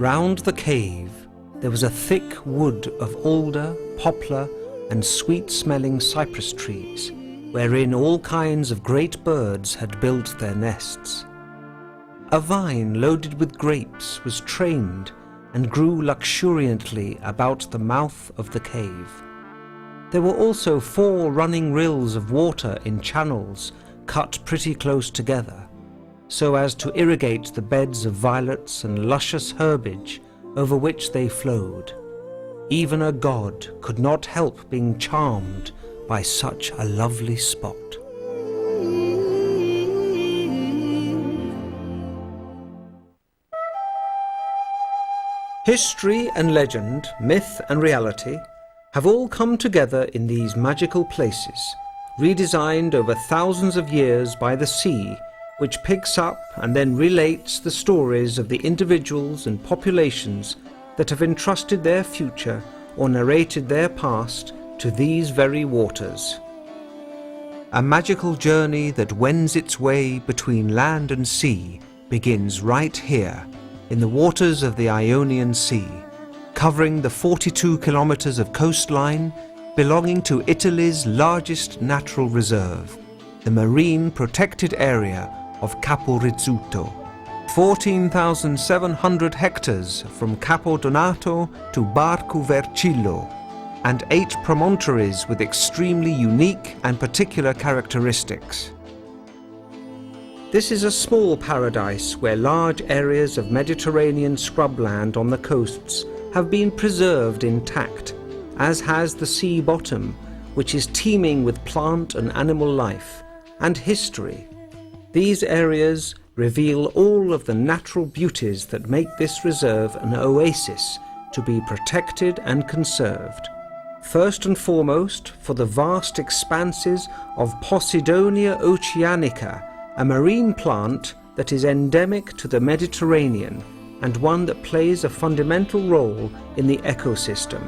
Round the cave there was a thick wood of alder, poplar and sweet-smelling cypress trees, wherein all kinds of great birds had built their nests. A vine loaded with grapes was trained and grew luxuriantly about the mouth of the cave. There were also 4 running rills of water in channels cut pretty close together, so as to irrigate the beds of violets and luscious herbage over which they flowed. Even a god could not help being charmed by such a lovely spot. History and legend, myth and reality have all come together in these magical places, redesigned over thousands of years by the sea, which picks up and then relates the stories of the individuals and populations that have entrusted their future or narrated their past to these very waters. A magical journey that wends its way between land and sea begins right here, in the waters of the Ionian Sea, covering the 42 kilometers of coastline belonging to Italy's largest natural reserve, the marine protected area of Capo, 14,700 hectares from Capo Donato to Barco Vercillo, and 8 promontories with extremely unique and particular characteristics. This is a small paradise where large areas of Mediterranean scrubland on the coasts have been preserved intact, as has the sea bottom, which is teeming with plant and animal life, and history. These areas reveal all of the natural beauties that make this reserve an oasis to be protected and conserved. First and foremost, for the vast expanses of Posidonia oceanica, a marine plant that is endemic to the Mediterranean and one that plays a fundamental role in the ecosystem.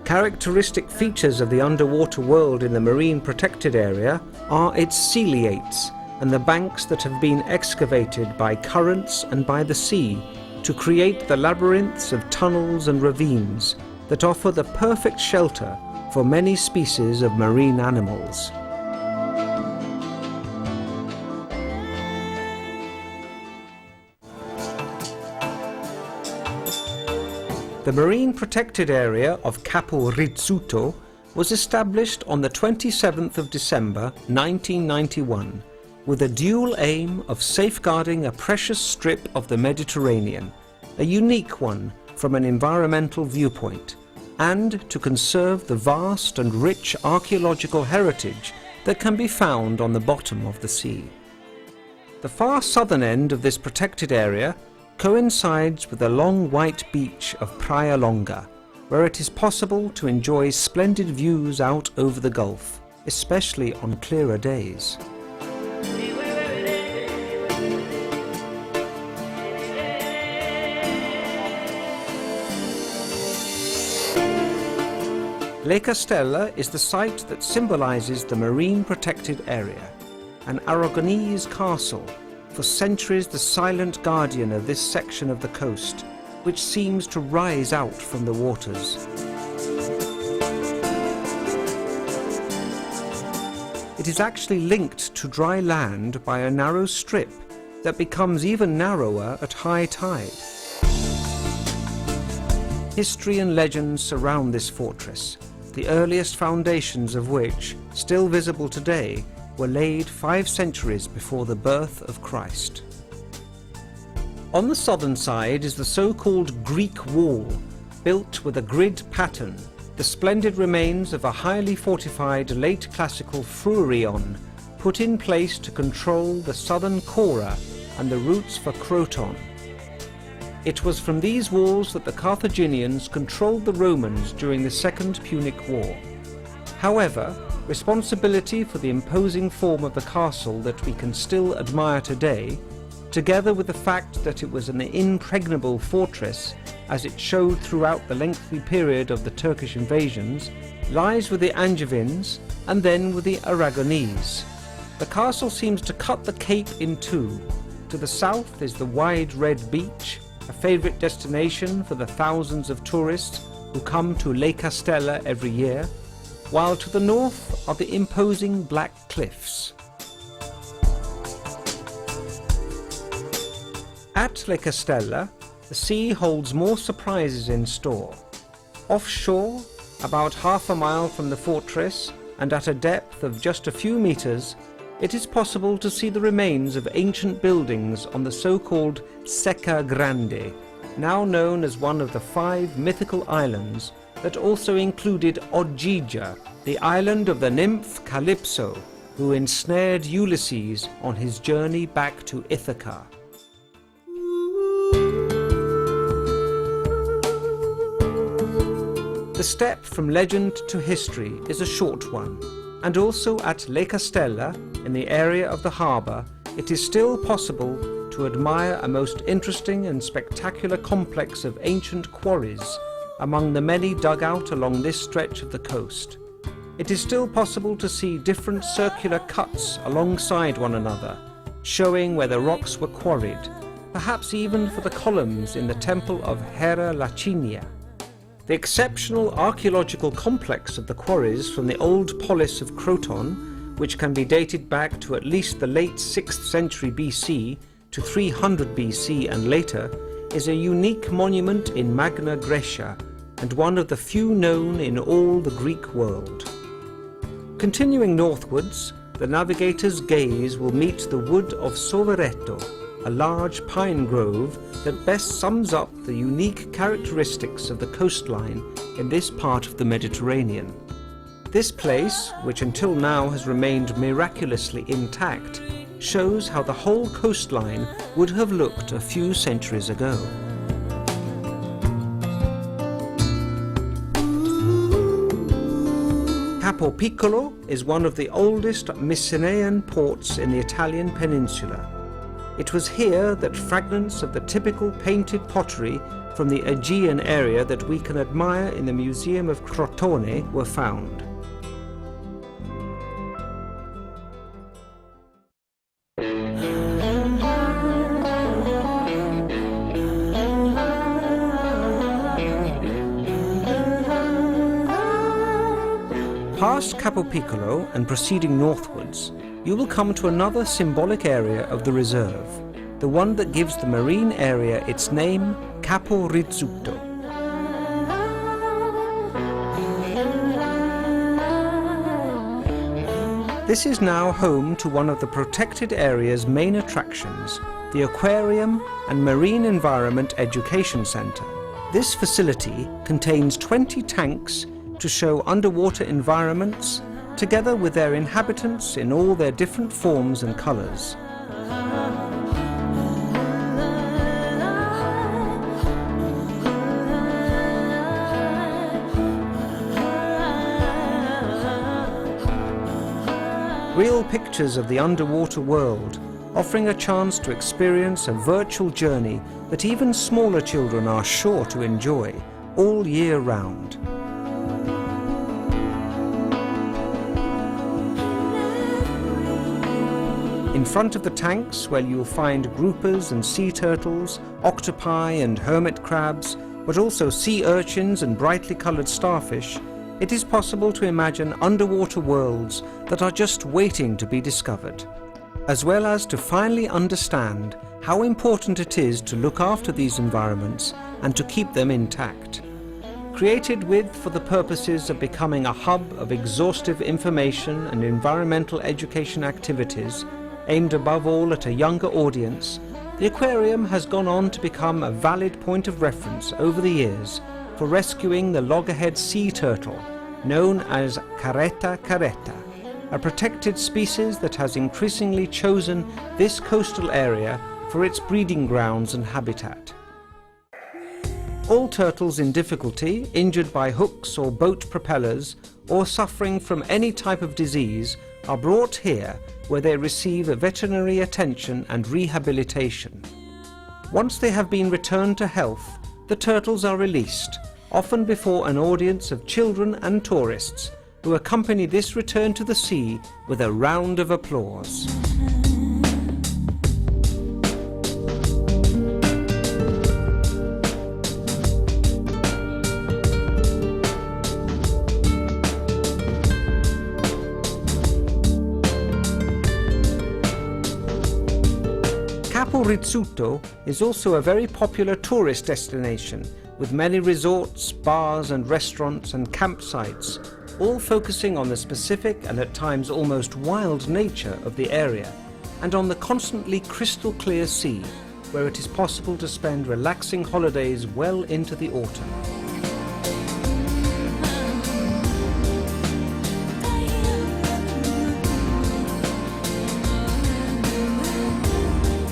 Characteristic features of the underwater world in the marine protected area are its ciliates and the banks that have been excavated by currents and by the sea to create the labyrinths of tunnels and ravines that offer the perfect shelter for many species of marine animals. The marine protected area of Capo Rizzuto was established on the 27th of December 1991 with a dual aim of safeguarding a precious strip of the Mediterranean, a unique one from an environmental viewpoint, and to conserve the vast and rich archaeological heritage that can be found on the bottom of the sea. The far southern end of this protected area coincides with the long white beach of Praia Longa, where it is possible to enjoy splendid views out over the Gulf, especially on clearer days. Le Castella is the site that symbolizes the marine protected area, an Aragonese castle, for centuries the silent guardian of this section of the coast, which seems to rise out from the waters. It is actually linked to dry land by a narrow strip that becomes even narrower at high tide. History and legends surround this fortress, the earliest foundations of which, still visible today, were laid 5 centuries before the birth of Christ. On the southern side is the so-called Greek Wall, built with a grid pattern, the splendid remains of a highly fortified late classical Fruerion, put in place to control the southern Chora and the routes for Croton. It was from these walls that the Carthaginians controlled the Romans during the Second Punic War. However, responsibility for the imposing form of the castle that we can still admire today, together with the fact that it was an impregnable fortress, as it showed throughout the lengthy period of the Turkish invasions, lies with the Angevins and then with the Aragonese. The castle seems to cut the cape in two. To the south is the wide red beach, a favourite destination for the thousands of tourists who come to Le Castella every year, while to the north are the imposing Black Cliffs. At Le Castella, the sea holds more surprises in store. Offshore, about half a mile from the fortress and at a depth of just a few meters, it is possible to see the remains of ancient buildings on the so-called Secca Grande, now known as one of the 5 mythical islands that also included Ogygia, the island of the nymph Calypso, who ensnared Ulysses on his journey back to Ithaca. The step from legend to history is a short one, and also at Le Castella, in the area of the harbour, it is still possible to admire a most interesting and spectacular complex of ancient quarries among the many dug out along this stretch of the coast. It is still possible to see different circular cuts alongside one another, showing where the rocks were quarried, perhaps even for the columns in the temple of Hera Lacinia. The exceptional archaeological complex of the quarries from the old polis of Croton, which can be dated back to at least the late 6th century BC to 300 BC and later, is a unique monument in Magna Graecia and one of the few known in all the Greek world. Continuing northwards, the navigator's gaze will meet the wood of Soveretto, a large pine grove that best sums up the unique characteristics of the coastline in this part of the Mediterranean. This place, which until now has remained miraculously intact, shows how the whole coastline would have looked a few centuries ago. Capo Piccolo is one of the oldest Mycenaean ports in the Italian peninsula. It was here that fragments of the typical painted pottery from the Aegean area that we can admire in the Museum of Crotone were found. Past Capo Piccolo and proceeding northwards, you will come to another symbolic area of the reserve, the one that gives the marine area its name, Capo Rizzuto. This is now home to one of the protected area's main attractions, the Aquarium and Marine Environment Education Centre. This facility contains 20 tanks to show underwater environments, together with their inhabitants in all their different forms and colours. Real pictures of the underwater world, offering a chance to experience a virtual journey that even smaller children are sure to enjoy all year round. In front of the tanks, where you'll find groupers and sea turtles, octopi and hermit crabs, but also sea urchins and brightly coloured starfish, it is possible to imagine underwater worlds that are just waiting to be discovered, as well as to finally understand how important it is to look after these environments and to keep them intact. Created for the purposes of becoming a hub of exhaustive information and environmental education activities, aimed above all at a younger audience, the aquarium has gone on to become a valid point of reference over the years for rescuing the loggerhead sea turtle, known as Caretta caretta, a protected species that has increasingly chosen this coastal area for its breeding grounds and habitat. All turtles in difficulty, injured by hooks or boat propellers, or suffering from any type of disease, are brought here where they receive veterinary attention and rehabilitation. Once they have been returned to health, the turtles are released, often before an audience of children and tourists, who accompany this return to the sea with a round of applause. Capo Rizzuto is also a very popular tourist destination, with many resorts, bars and restaurants and campsites, all focusing on the specific and at times almost wild nature of the area, and on the constantly crystal clear sea, where it is possible to spend relaxing holidays well into the autumn.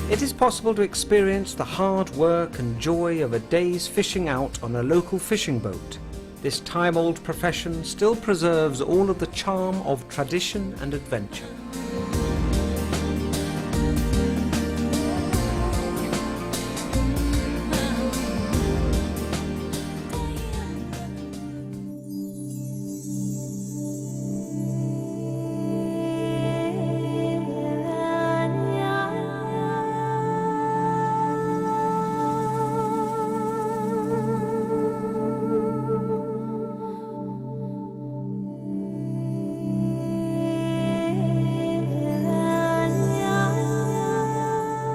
It is possible to experience the hard work and joy of a day's fishing out on a local fishing boat. This time-old profession still preserves all of the charm of tradition and adventure.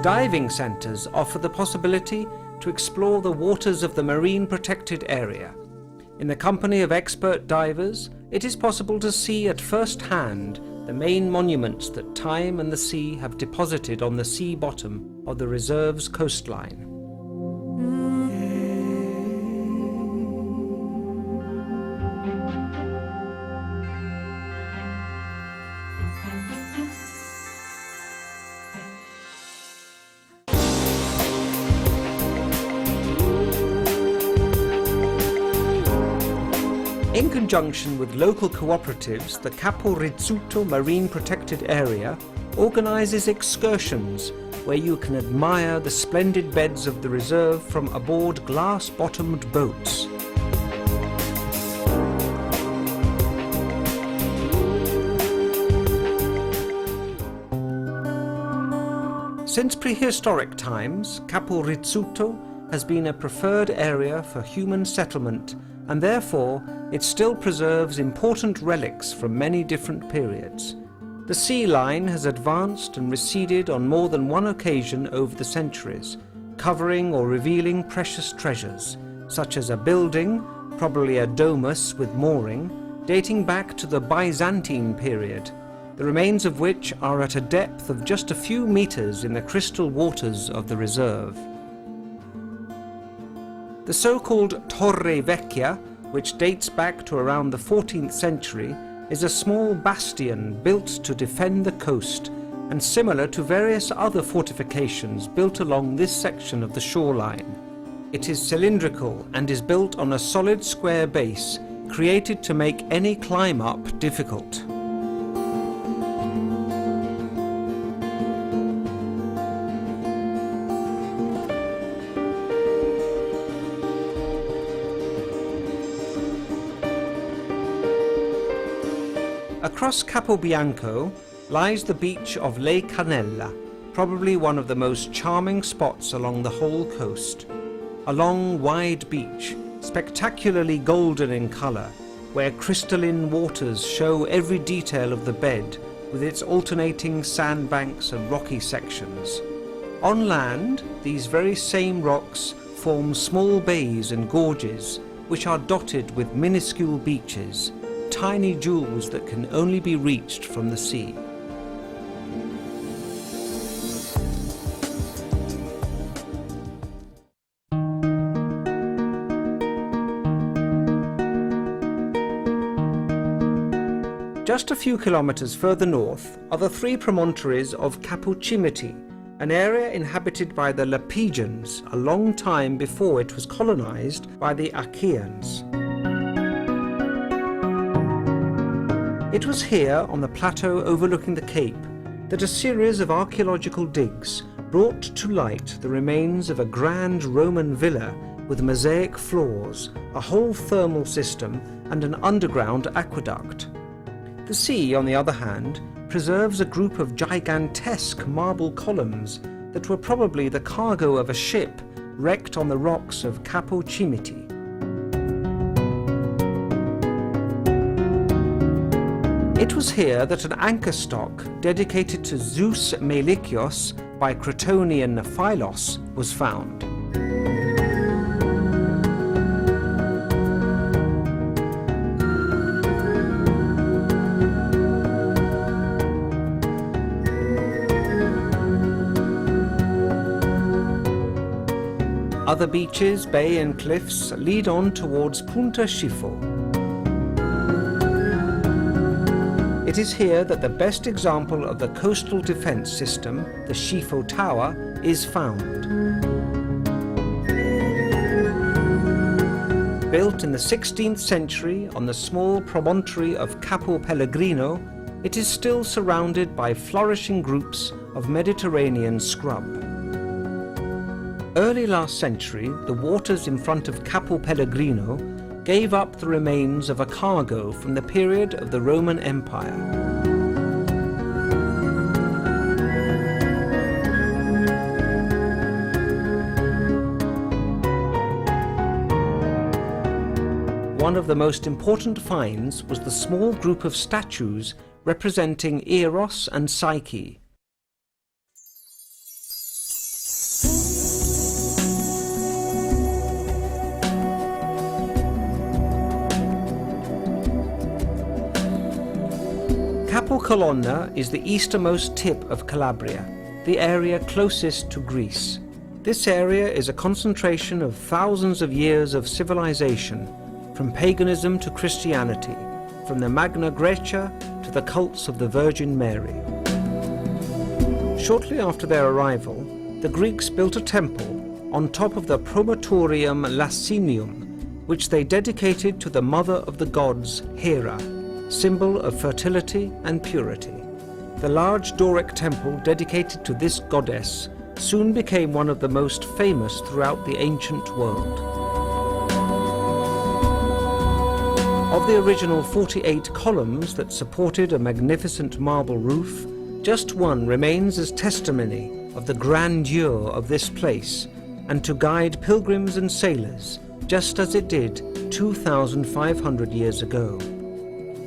Diving centres offer the possibility to explore the waters of the marine protected area. In the company of expert divers, it is possible to see at first hand the main monuments that time and the sea have deposited on the sea bottom of the reserve's coastline. In conjunction with local cooperatives, the Capo Rizzuto Marine Protected Area organises excursions where you can admire the splendid beds of the reserve from aboard glass-bottomed boats. Since prehistoric times, Capo Rizzuto has been a preferred area for human settlement, and therefore it still preserves important relics from many different periods. The sea line has advanced and receded on more than one occasion over the centuries, covering or revealing precious treasures, such as a building, probably a domus with mooring, dating back to the Byzantine period, the remains of which are at a depth of just a few meters in the crystal waters of the reserve. The so-called Torre Vecchia, which dates back to around the 14th century, is a small bastion built to defend the coast and similar to various other fortifications built along this section of the shoreline. It is cylindrical and is built on a solid square base, created to make any climb up difficult. Across Capobianco lies the beach of Le Canella, probably one of the most charming spots along the whole coast. A long, wide beach, spectacularly golden in colour, where crystalline waters show every detail of the bed with its alternating sandbanks and rocky sections. On land, these very same rocks form small bays and gorges, which are dotted with minuscule beaches, tiny jewels that can only be reached from the sea. Just a few kilometers further north are the three promontories of Capuccimati, an area inhabited by the Lapijans a long time before it was colonized by the Achaeans. It was here, on the plateau overlooking the cape, that a series of archaeological digs brought to light the remains of a grand Roman villa with mosaic floors, a whole thermal system, and an underground aqueduct. The sea, on the other hand, preserves a group of gigantesque marble columns that were probably the cargo of a ship wrecked on the rocks of Capuccimati. It was here that an anchor stock dedicated to Zeus Meilikios by Crotonian Philos was found. Other beaches, bay and cliffs lead on towards Punta Schifo. It is here that the best example of the coastal defence system, the Schifo Tower, is found. Built in the 16th century on the small promontory of Capo Pellegrino, it is still surrounded by flourishing groups of Mediterranean scrub. Early last century, the waters in front of Capo Pellegrino gave up the remains of a cargo from the period of the Roman Empire. One of the most important finds was the small group of statues representing Eros and Psyche. Capo Colonna is the easternmost tip of Calabria, the area closest to Greece. This area is a concentration of thousands of years of civilization, from paganism to Christianity, from the Magna Graecia to the cults of the Virgin Mary. Shortly after their arrival, the Greeks built a temple on top of the Promontorium Lacinium, which they dedicated to the mother of the gods, Hera, symbol of fertility and purity. The large Doric temple dedicated to this goddess soon became one of the most famous throughout the ancient world. Of the original 48 columns that supported a magnificent marble roof, just one remains as testimony of the grandeur of this place and to guide pilgrims and sailors, just as it did 2,500 years ago.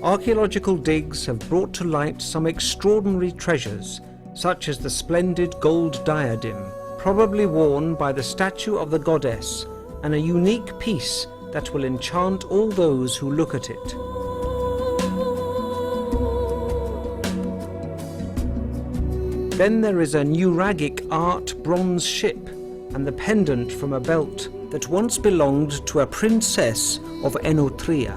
Archaeological digs have brought to light some extraordinary treasures, such as the splendid gold diadem, probably worn by the statue of the goddess, and a unique piece that will enchant all those who look at it. Then there is a Nuragic art bronze ship and the pendant from a belt that once belonged to a princess of Enotria.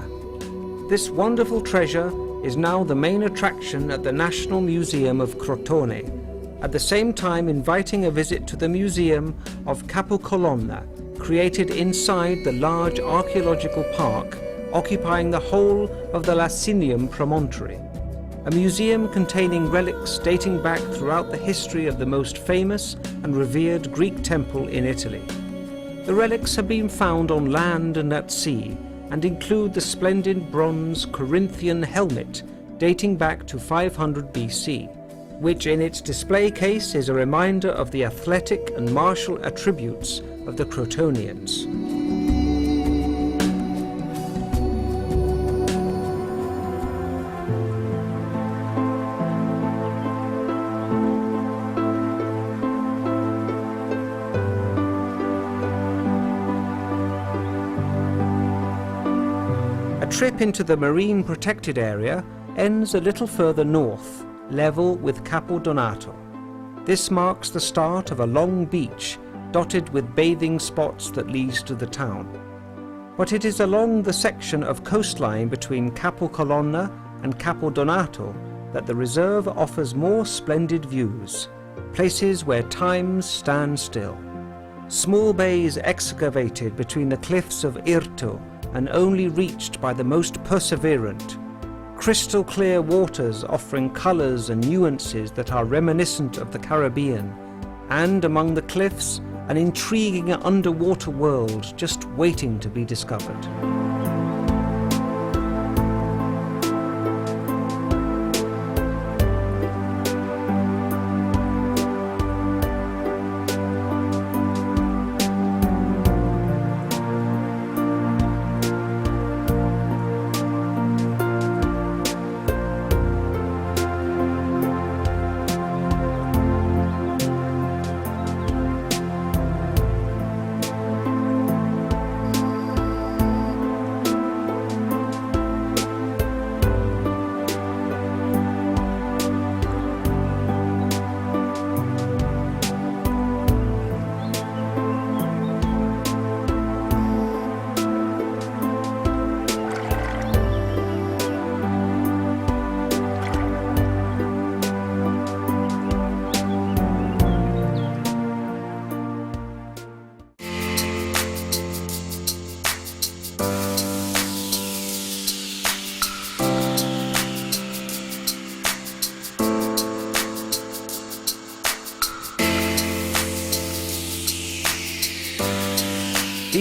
This wonderful treasure is now the main attraction at the National Museum of Crotone, at the same time inviting a visit to the Museum of Capocolonna, created inside the large archaeological park occupying the whole of the Lacinium promontory, a museum containing relics dating back throughout the history of the most famous and revered Greek temple in Italy. The relics have been found on land and at sea, and include the splendid bronze Corinthian helmet dating back to 500 BC, which in its display case is a reminder of the athletic and martial attributes of the Crotonians. A trip into the marine protected area ends a little further north, level with Capo Donato. This marks the start of a long beach dotted with bathing spots that leads to the town. But it is along the section of coastline between Capo Colonna and Capo Donato that the reserve offers more splendid views, places where times stand still. Small bays excavated between the cliffs of Irto and only reached by the most perseverant. Crystal clear waters offering colours and nuances that are reminiscent of the Caribbean, and among the cliffs, an intriguing underwater world just waiting to be discovered.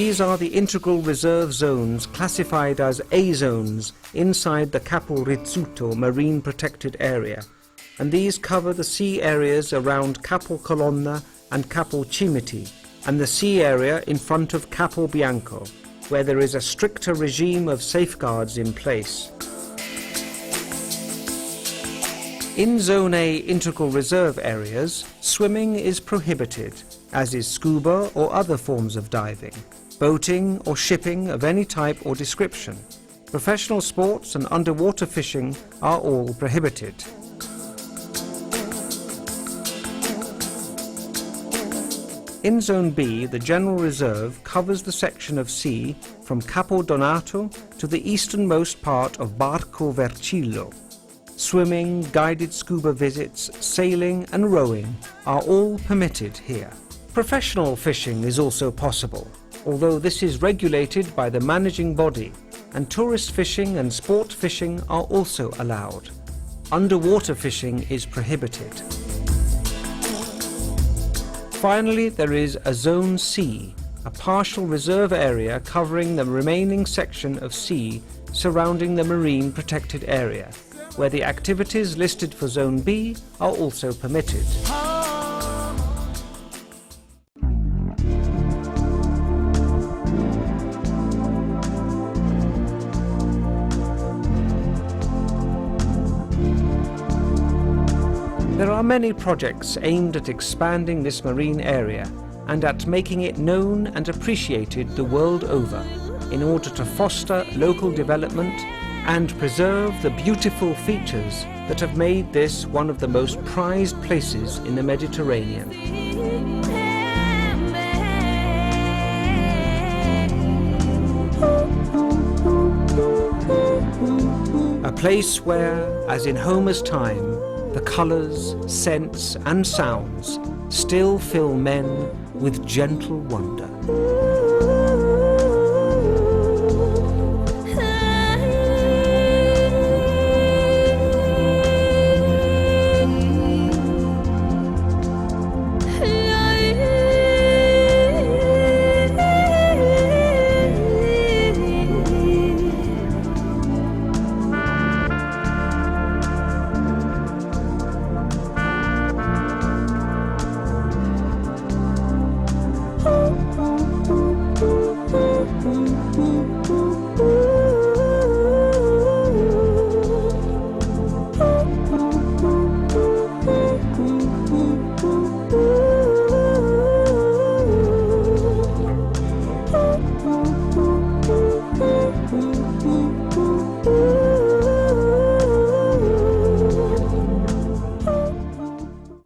These are the integral reserve zones classified as A zones inside the Capo marine protected area, and these cover the sea areas around Capo Colonna and Capuccimati, and the sea area in front of Capobianco, where there is a stricter regime of safeguards in place. In Zone A integral reserve areas, swimming is prohibited, as is scuba or other forms of diving, boating or shipping of any type or description. Professional sports and underwater fishing are all prohibited. In Zone B, the General Reserve covers the section of sea from Capo Donato to the easternmost part of Barco Vercillo. Swimming, guided scuba visits, sailing and rowing are all permitted here. Professional fishing is also possible, although this is regulated by the managing body, and tourist fishing and sport fishing are also allowed. Underwater fishing is prohibited. Finally, there is a Zone C, a partial reserve area covering the remaining section of sea surrounding the marine protected area, where the activities listed for Zone B are also permitted. There are many projects aimed at expanding this marine area and at making it known and appreciated the world over in order to foster local development and preserve the beautiful features that have made this one of the most prized places in the Mediterranean. A place where, as in Homer's time, the colours, scents and sounds still fill men with gentle wonder.